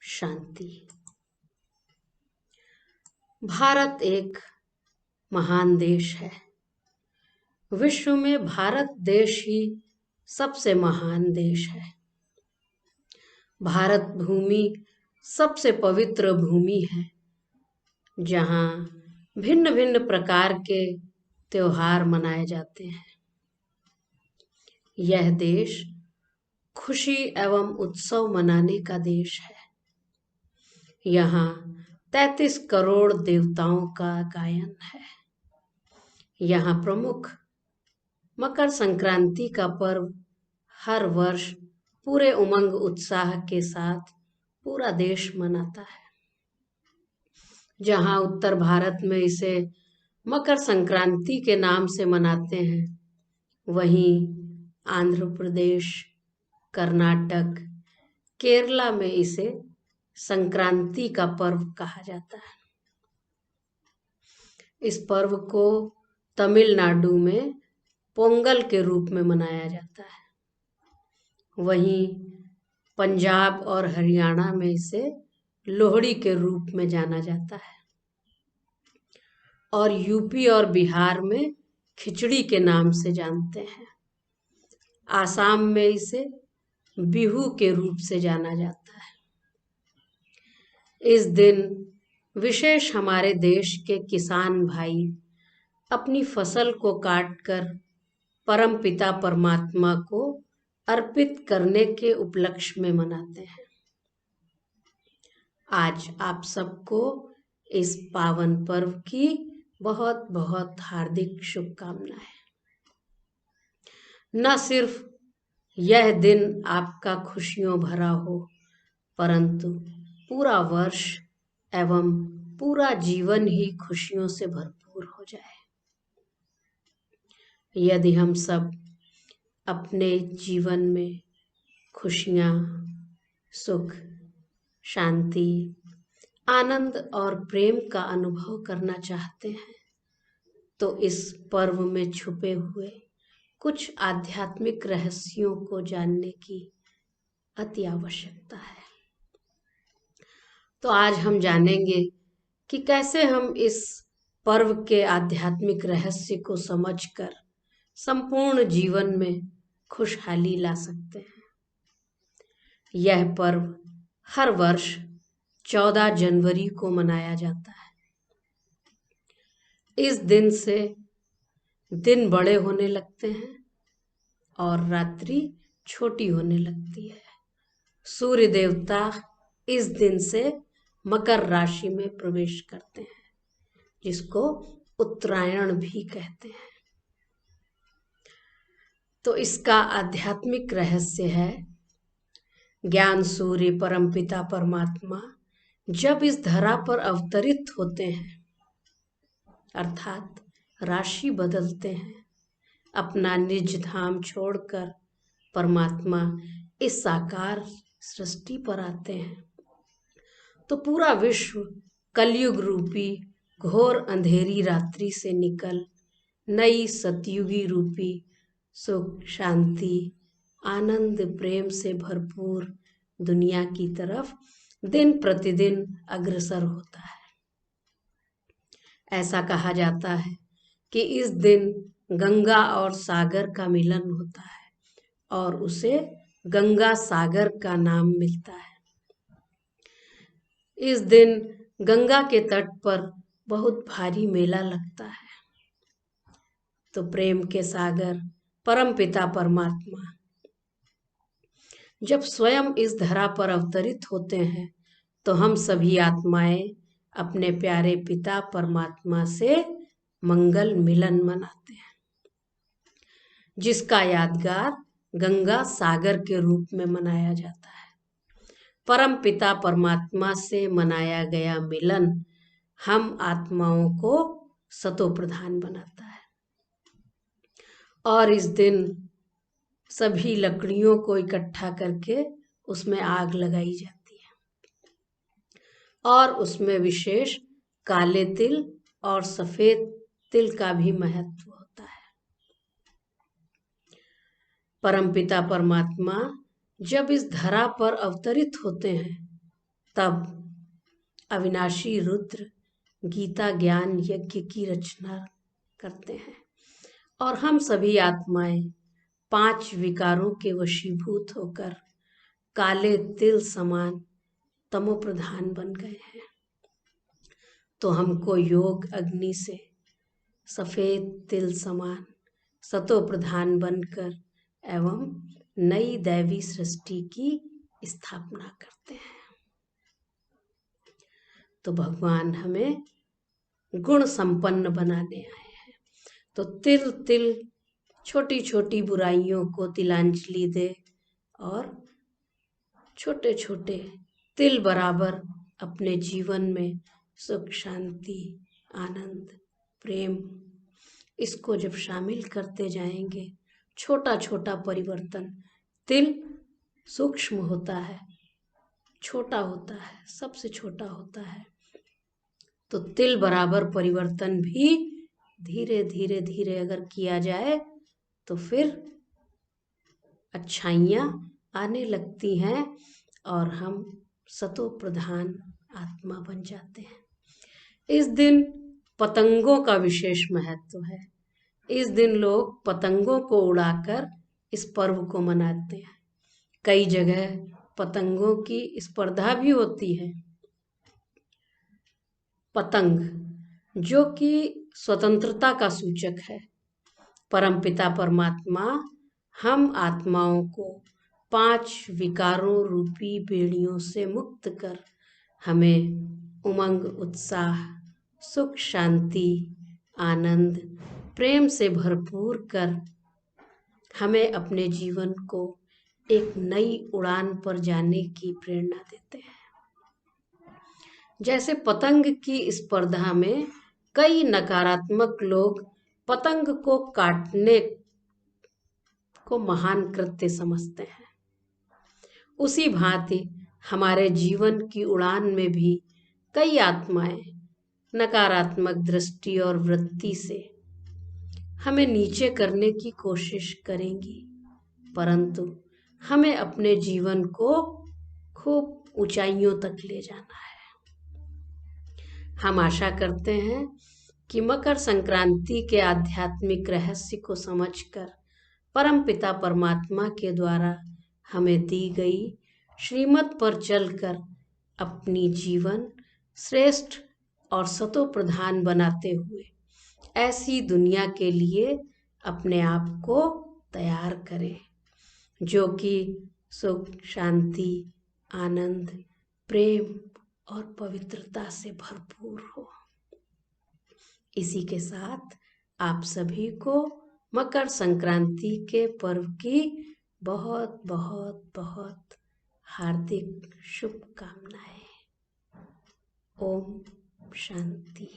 शांति। भारत एक महान देश है। विश्व में भारत देश ही सबसे महान देश है। भारत भूमि सबसे पवित्र भूमि है, जहाँ भिन्न भिन्न प्रकार के त्योहार मनाए जाते हैं। यह देश खुशी एवं उत्सव मनाने का देश है। यहाँ 33 करोड़ देवताओं का गायन है। यहाँ प्रमुख मकर संक्रांति का पर्व हर वर्ष पूरे उमंग उत्साह के साथ पूरा देश मनाता है। जहाँ उत्तर भारत में इसे मकर संक्रांति के नाम से मनाते हैं, वहीं आंध्र प्रदेश, कर्नाटक, केरला में इसे संक्रांति का पर्व कहा जाता है। इस पर्व को तमिलनाडु में पोंगल के रूप में मनाया जाता है। वहीं पंजाब और हरियाणा में इसे लोहड़ी के रूप में जाना जाता है और यूपी और बिहार में खिचड़ी के नाम से जानते हैं। आसाम में इसे बिहू के रूप से जाना जाता है। इस दिन विशेष हमारे देश के किसान भाई अपनी फसल को काटकर परमपिता परमात्मा को अर्पित करने के उपलक्ष्य में मनाते हैं। आज आप सबको इस पावन पर्व की बहुत बहुत हार्दिक शुभकामनाएं। न सिर्फ यह दिन आपका खुशियों भरा हो, परंतु पूरा वर्ष एवं पूरा जीवन ही खुशियों से भरपूर हो जाए। यदि हम सब अपने जीवन में खुशियाँ, सुख, शांति, आनंद और प्रेम का अनुभव करना चाहते हैं, तो इस पर्व में छुपे हुए कुछ आध्यात्मिक रहस्यों को जानने की अति आवश्यकता है। तो आज हम जानेंगे कि कैसे हम इस पर्व के आध्यात्मिक रहस्य को समझकर संपूर्ण जीवन में खुशहाली ला सकते हैं। यह पर्व हर वर्ष 14 जनवरी को मनाया जाता है। इस दिन से दिन बड़े होने लगते हैं और रात्रि छोटी होने लगती है। सूर्य देवता इस दिन से मकर राशि में प्रवेश करते हैं, जिसको उत्तरायण भी कहते हैं। तो इसका आध्यात्मिक रहस्य है, ज्ञान सूर्य परमपिता परमात्मा जब इस धरा पर अवतरित होते हैं, अर्थात राशि बदलते हैं, अपना निज धाम छोड़कर परमात्मा इस साकार सृष्टि पर आते हैं, तो पूरा विश्व कलयुग रूपी घोर अंधेरी रात्रि से निकल नई सतयुगी रूपी सुख, शांति, आनंद, प्रेम से भरपूर दुनिया की तरफ दिन प्रतिदिन अग्रसर होता है। ऐसा कहा जाता है कि इस दिन गंगा और सागर का मिलन होता है और उसे गंगा सागर का नाम मिलता है। इस दिन गंगा के तट पर बहुत भारी मेला लगता है। तो प्रेम के सागर परमपिता परमात्मा जब स्वयं इस धरा पर अवतरित होते हैं, तो हम सभी आत्माएं अपने प्यारे पिता परमात्मा से मंगल मिलन मनाते हैं, जिसका यादगार गंगा सागर के रूप में मनाया जाता है। परम पिता परमात्मा से मनाया गया मिलन हम आत्माओं को सतो प्रधान बनाता है और इस दिन सभी लकड़ियों को इकट्ठा करके उसमें आग लगाई जाती है और उसमें विशेष काले तिल और सफेद तिल का भी महत्व होता है। परमपिता परमात्मा जब इस धरा पर अवतरित होते हैं, तब अविनाशी रुद्र गीता ज्ञान यज्ञ की रचना करते हैं और हम सभी आत्माएं 5 विकारों के वशीभूत होकर काले तिल समान तमोप्रधान बन गए हैं। तो हमको योग अग्नि से सफेद तिल समान सतो प्रधान बनकर एवं नई दैवी सृष्टि की स्थापना करते हैं। तो भगवान हमें गुण संपन्न बनाने आए हैं। तो तिल तिल छोटी छोटी बुराइयों को तिलांजलि दे और छोटे छोटे तिल बराबर अपने जीवन में सुख, शांति, आनंद, प्रेम इसको जब शामिल करते जाएंगे, छोटा छोटा परिवर्तन, तिल सूक्ष्म होता है, छोटा होता है, सबसे छोटा होता है, तो तिल बराबर परिवर्तन भी धीरे धीरे धीरे अगर किया जाए तो फिर अच्छाइयाँ आने लगती हैं और हम सतो प्रधान आत्मा बन जाते हैं। इस दिन पतंगों का विशेष महत्व है। इस दिन लोग पतंगों को उड़ाकर इस पर्व को मनाते हैं। कई जगह पतंगों की स्पर्धा भी होती है। पतंग जो कि स्वतंत्रता का सूचक है। परमपिता परमात्मा हम आत्माओं को 5 विकारों रूपी बेड़ियों से मुक्त कर हमें उमंग, उत्साह, सुख, शांति, आनंद, प्रेम से भरपूर कर हमें अपने जीवन को एक नई उड़ान पर जाने की प्रेरणा देते हैं। जैसे पतंग की स्पर्धा में कई नकारात्मक लोग पतंग को काटने को महान कृत्य समझते हैं, उसी भांति हमारे जीवन की उड़ान में भी कई आत्माएं नकारात्मक दृष्टि और वृत्ति से हमें नीचे करने की कोशिश करेंगी, परंतु हमें अपने जीवन को खूब ऊंचाइयों तक ले जाना है। हम आशा करते हैं कि मकर संक्रांति के आध्यात्मिक रहस्य को समझकर परमपिता परमात्मा के द्वारा हमें दी गई श्रीमत पर चलकर अपनी जीवन श्रेष्ठ और सतो प्रधान बनाते हुए ऐसी दुनिया के लिए अपने आप को तैयार करें जो कि सुख, शांति, आनंद, प्रेम और पवित्रता से भरपूर हो। इसी के साथ आप सभी को मकर संक्रांति के पर्व की बहुत बहुत बहुत हार्दिक शुभकामनाएं। ओम शांति।